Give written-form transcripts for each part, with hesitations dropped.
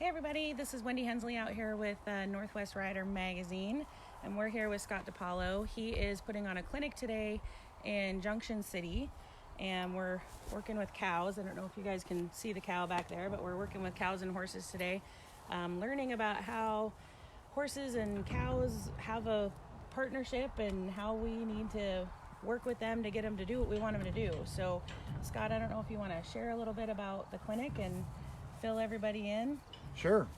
Hey everybody, this is Wendy Hensley out here with Northwest Rider Magazine, and we're here with Scott DePaolo. He is putting on a clinic today in Junction City, and we're working with cows. I don't know if you guys can see the cow back there, but we're working with cows and horses today, learning about how horses and cows have a partnership and how we need to work with them to get them to do what we want them to do. So, Scott, I don't know if you want to share a little bit about the clinic and fill everybody in. Sure.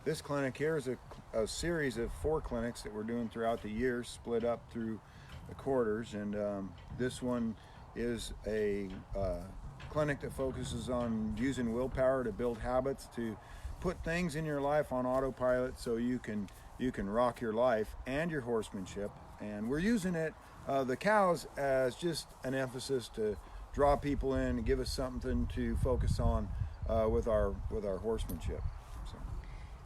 This clinic here is a series of 4 clinics that we're doing throughout the year, split up through the quarters, and this one is a clinic that focuses on using willpower to build habits, to put things in your life on autopilot so you can rock your life and your horsemanship. And we're using the cows as just an emphasis to draw people in and give us something to focus on with our horsemanship.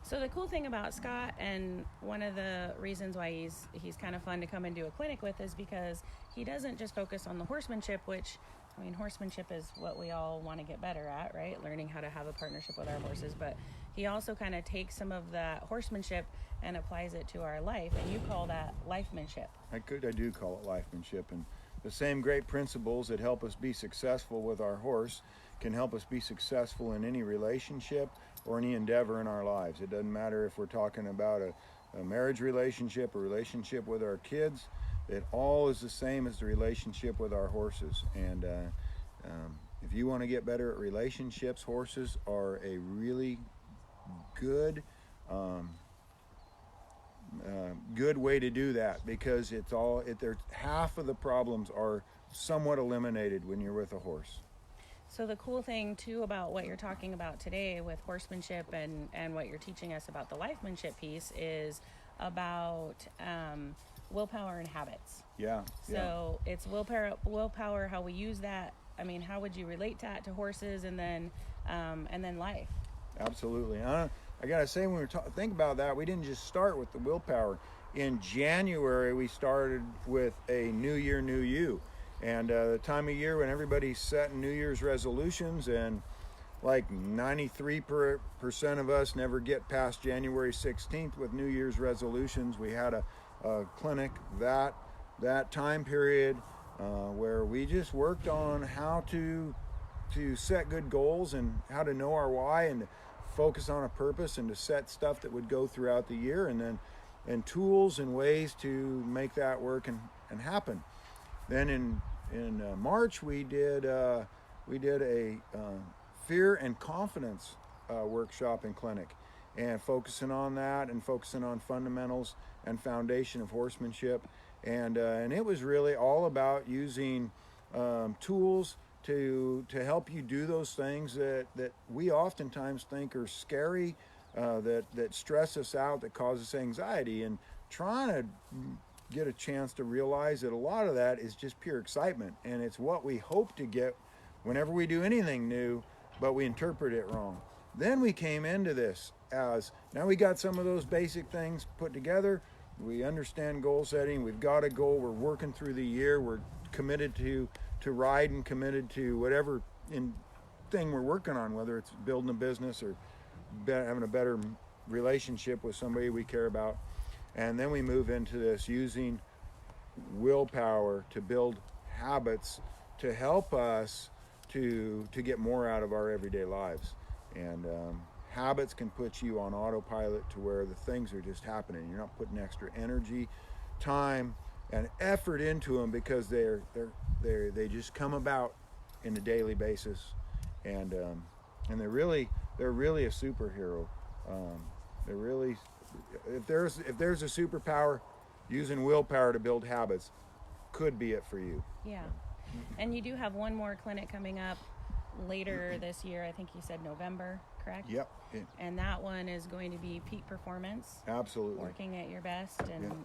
So the cool thing about Scott, and one of the reasons why he's kind of fun to come and do a clinic with, is because he doesn't just focus on the horsemanship, which, I mean, horsemanship is what we all want to get better at, right? Learning how to have a partnership with our horses, but he also kind of takes some of that horsemanship and applies it to our life, and you call that lifemanship. I do call it lifemanship, and the same great principles that help us be successful with our horse can help us be successful in any relationship or any endeavor in our lives. It doesn't matter if we're talking about a marriage relationship, a relationship with our kids. It all is the same as the relationship with our horses. And if you want to get better at relationships, horses are a really good good way to do that, because half of the problems are somewhat eliminated when you're with a horse. So the cool thing too about what you're talking about today with horsemanship and what you're teaching us about the lifemanship piece is about willpower and habits. Yeah. So it's willpower, how we use that. I mean, how would you relate that to horses, and then life? Absolutely. I gotta say, when we think about that, we didn't just start with the willpower. In January, we started with a New Year, New You. And the time of year when everybody's setting New Year's resolutions, and like 93% of us never get past January 16th with New Year's resolutions. We had a clinic that time period where we just worked on how to set good goals and how to know our why and to focus on a purpose and to set stuff that would go throughout the year, and tools and ways to make that work and happen. Then in March we did a fear and confidence workshop and clinic, and focusing on that and focusing on fundamentals and foundation of horsemanship, and it was really all about using tools to help you do those things that we oftentimes think are scary, that stress us out, that cause us anxiety, and trying to get a chance to realize that a lot of that is just pure excitement, and it's what we hope to get whenever we do anything new, but we interpret it wrong. Then we came into this as, now we got some of those basic things put together, we understand goal setting, we've got a goal, we're working through the year, we're committed to ride and committed to whatever thing we're working on, whether it's building a business or having a better relationship with somebody we care about. And then we move into this using willpower to build habits to help us to get more out of our everyday lives. And habits can put you on autopilot to where the things are just happening. You're not putting extra energy, time, and effort into them, because they just come about in a daily basis, and they're really a superhero. They're really, if there's a superpower, using willpower to build habits could be it for you. Yeah. And you do have one more clinic coming up later this year. I think you said November, correct? Yep. And that one is going to be peak performance. Absolutely. Working at your best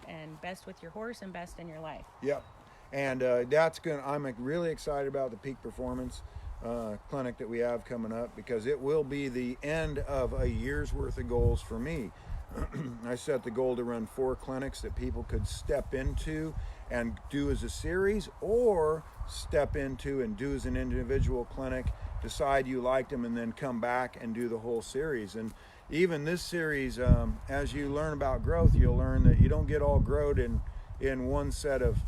and best with your horse and best in your life. Yep. And I'm really excited about the peak performance clinic that we have coming up, because it will be the end of a year's worth of goals for me. I set the goal to run 4 clinics that people could step into and do as a series, or step into and do as an individual clinic decide you liked them, and then come back and do the whole series. And even this series, as you learn about growth, you'll learn that you don't get all growth in one set of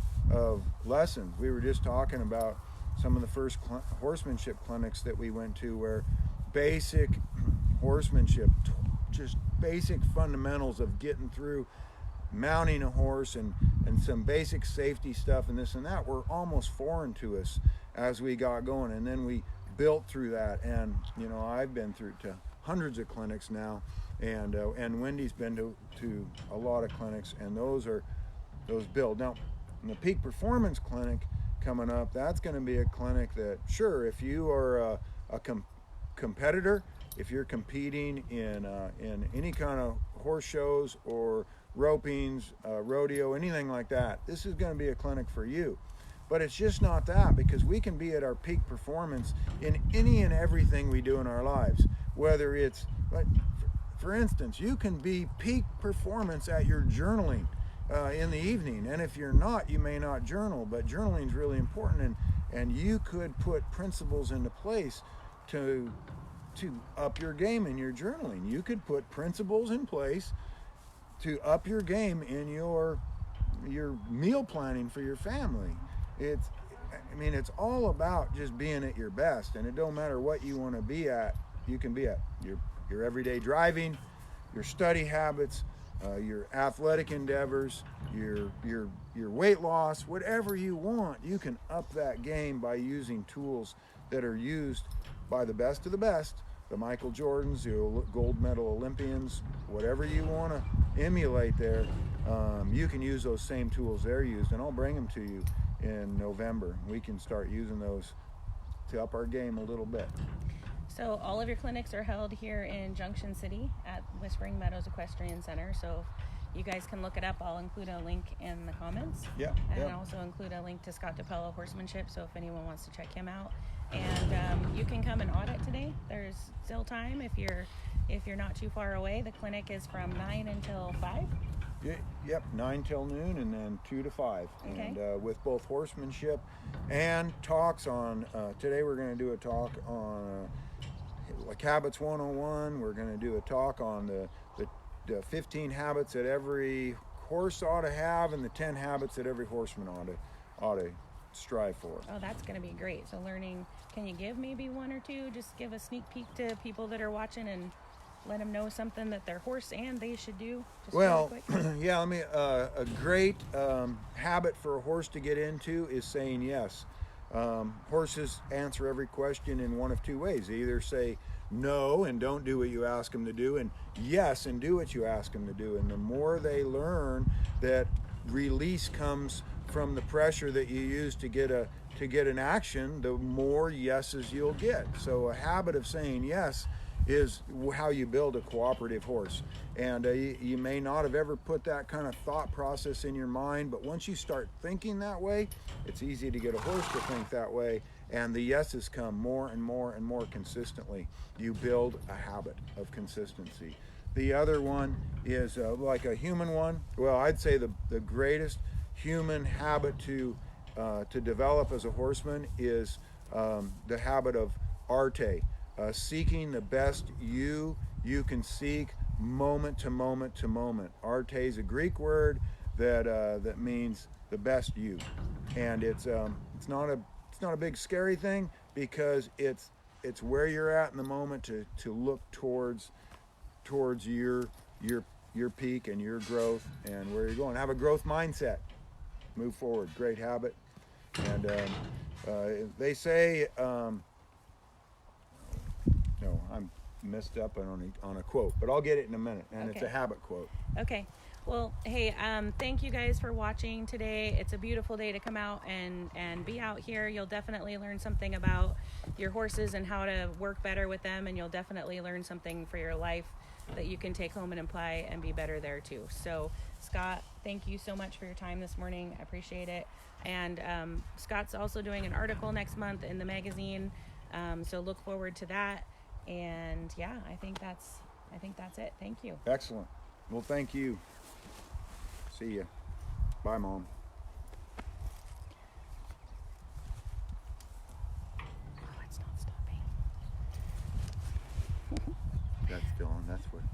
lessons. We were just talking about some of the first horsemanship clinics that we went to, where basic horsemanship, just basic fundamentals of getting through mounting a horse and some basic safety stuff and this and that were almost foreign to us as we got going. And then we built through that. And I've been through to hundreds of clinics now, and Wendy's been to a lot of clinics, and those build. Now, in the Peak Performance Clinic coming up, that's going to be a clinic that, sure, if you are a competitor, if you're competing in any kind of horse shows or ropings, rodeo, anything like that, this is going to be a clinic for you. But it's just not that, because we can be at our peak performance in any and everything we do in our lives. Whether it's, for instance, you can be peak performance at your journaling in the evening, and if you're not, you may not journal, but journaling is really important, and you could put principles into place to up your game in your journaling. You could put principles in place to up your game in your meal planning for your family. It's all about just being at your best, and it don't matter what you want to be at. You can be at your everyday driving, your study habits, your athletic endeavors, your weight loss, whatever you want. You can up that game by using tools that are used by the best of the best, the Michael Jordans, the gold medal Olympians, whatever you want to emulate there. You can use those same tools they're used, and I'll bring them to you in November. We can start using those to up our game a little bit. So all of your clinics are held here in Junction City at Whispering Meadows Equestrian Center. So you guys can look it up. I'll include a link in the comments. Yeah. And also include a link to Scott DePaolo Horsemanship, so if anyone wants to check him out. And you can come and audit today. There's still time if you're not too far away. The clinic is from 9 until 5. Yep, 9 till noon, and then 2 to 5. Okay. And with both horsemanship and talks on, today we're going to do a talk on like Habits 101. We're going to do a talk on the 15 habits that every horse ought to have, and the 10 habits that every horseman ought to strive for. Oh, that's going to be great. So learning, can you give maybe one or two, just give a sneak peek to people that are watching and let them know something that their horse and they should do? Just well, really quick. Yeah, a great habit for a horse to get into is saying yes. Horses answer every question in one of two ways. They either say no and don't do what you ask them to do, and yes and do what you ask them to do. And the more they learn that release comes from the pressure that you use to get an action, the more yeses you'll get. So a habit of saying yes is how you build a cooperative horse. And you may not have ever put that kind of thought process in your mind, but once you start thinking that way, it's easy to get a horse to think that way, and the yeses come more and more and more consistently. You build a habit of consistency. The other one is like a human one. Well, I'd say the greatest human habit to develop as a horseman is the habit of arte. Seeking the best you can seek moment to moment to moment. Arte is a Greek word that means the best you, and it's not a big scary thing, because it's where you're at in the moment to look towards your peak and your growth and where you're going. Have a growth mindset. Move forward. Great habit. And they say. No, I'm messed up on a quote, but I'll get it in a minute, and Okay. It's a habit quote. Okay. Well, hey, thank you guys for watching today. It's a beautiful day to come out and be out here. You'll definitely learn something about your horses and how to work better with them, and you'll definitely learn something for your life that you can take home and apply and be better there too. So, Scott, thank you so much for your time this morning. I appreciate it. And Scott's also doing an article next month in the magazine, so look forward to that. And yeah, I think that's it. Thank you. Excellent. Well, thank you. See ya. Bye, Mom. Oh, it's not stopping. That's still on. That's what.